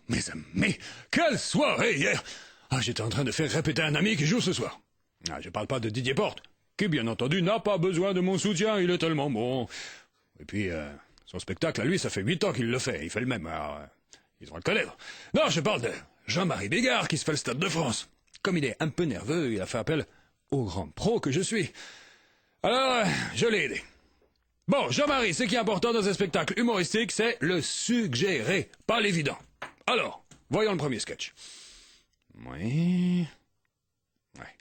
Mes amis, quelle soirée hier! Ah, j'étais en train de faire répéter un ami qui joue ce soir. Ah, je parle pas de Didier Porte, qui bien entendu n'a pas besoin de mon soutien, il est tellement bon. Et puis, son spectacle à lui, ça fait 8 ans qu'il le fait, il fait le même, alors ils ont le connaître. Non, je parle de Jean-Marie Bigard qui se fait le Stade de France. Comme il est un peu nerveux, il a fait appel au grand pro que je suis. Alors, je l'ai aidé. Bon, Jean-Marie, ce qui est important dans un spectacle humoristique, c'est le suggérer, pas l'évident. Alors, voyons le premier sketch. Oui. Ouais.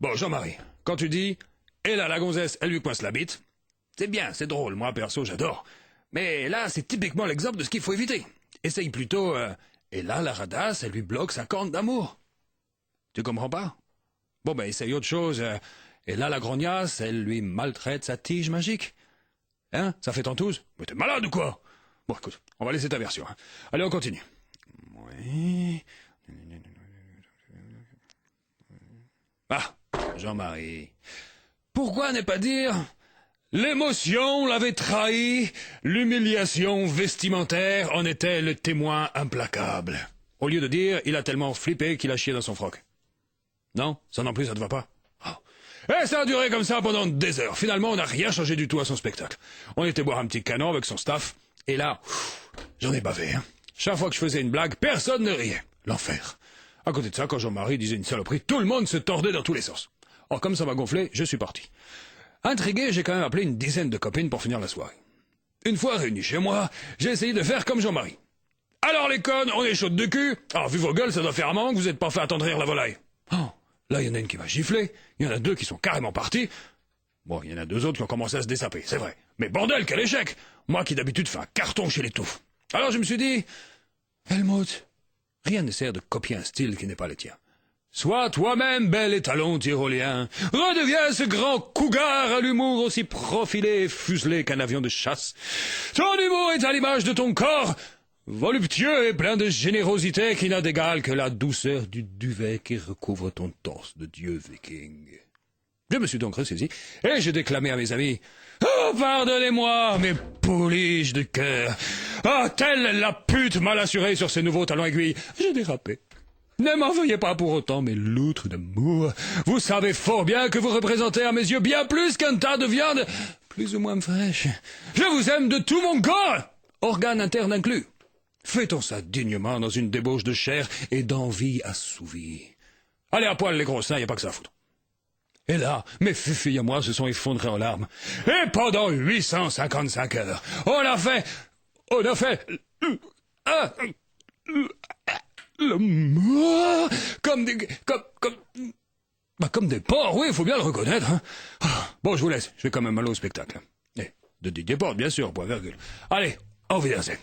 Bon, Jean-Marie, quand tu dis « Et là, la gonzesse, elle lui coince la bite », c'est bien, c'est drôle, moi, perso, j'adore. Mais là, c'est typiquement l'exemple de ce qu'il faut éviter. Essaye plutôt « Et là, la radasse, elle lui bloque sa corne d'amour ». Tu comprends pas? Bon, ben, essaye autre chose. Et là, la grognasse, elle lui maltraite sa tige magique. Hein? Ça fait tentouse? Mais t'es malade ou quoi? Bon, écoute, on va laisser ta version. Hein. Allez, on continue. Oui. Ah, Jean-Marie. Pourquoi ne pas dire l'émotion l'avait trahi, l'humiliation vestimentaire en était le témoin implacable. Au lieu de dire, il a tellement flippé qu'il a chié dans son froc. Non? Ça non plus, ça te va pas? Oh. Et ça a duré comme ça pendant des heures. Finalement, on n'a rien changé du tout à son spectacle. On était boire un petit canon avec son staff, et là, j'en ai bavé. Hein. Chaque fois que je faisais une blague, personne ne riait. L'enfer. À côté de ça, quand Jean-Marie disait une saloperie, tout le monde se tordait dans tous les sens. Or, comme ça m'a gonflé, je suis parti. Intrigué, j'ai quand même appelé une dizaine de copines pour finir la soirée. Une fois réunis chez moi, j'ai essayé de faire comme Jean-Marie. Alors les connes, on est chaudes de cul. Alors, vu vos gueules, ça doit faire un moment que vous n'êtes pas fait attendrir la volaille. Oh. Là, il y en a une qui m'a giflé, il y en a 2 qui sont carrément partis. Bon, il y en a 2 autres qui ont commencé à se dessaper, c'est vrai. Mais bordel, quel échec! Moi qui d'habitude fais un carton chez les touffes. Alors je me suis dit, Helmut, rien ne sert de copier un style qui n'est pas le tien. Sois toi-même bel étalon tyrolien. Redeviens ce grand cougar à l'humour aussi profilé et fuselé qu'un avion de chasse. Ton humour est à l'image de ton corps, voluptueux et plein de générosité qui n'a d'égal que la douceur du duvet qui recouvre ton torse de dieu viking. Je me suis donc ressaisi et j'ai déclamé à mes amis « Oh, pardonnez-moi, mes pouliches de cœur. Ah, telle la pute mal assurée sur ses nouveaux talons aiguilles. J'ai dérapé. Ne m'en veuillez pas pour autant, mes loutres d'amour. Vous savez fort bien que vous représentez à mes yeux bien plus qu'un tas de viande plus ou moins fraîche. Je vous aime de tout mon corps, organes internes inclus. Fait-on ça dignement dans une débauche de chair et d'envie assouvie. Allez à poil les gros seins, y a pas que ça à foutre. » Et là, mes filles et moi se sont effondrés en larmes. Et pendant 855 heures, on a fait l'amour comme des porcs, oui, il faut bien le reconnaître. Hein. Bon, je vous laisse, je vais quand même aller au spectacle. Et de Didier Porte, bien sûr, point virgule. Allez, au Wiedersehen.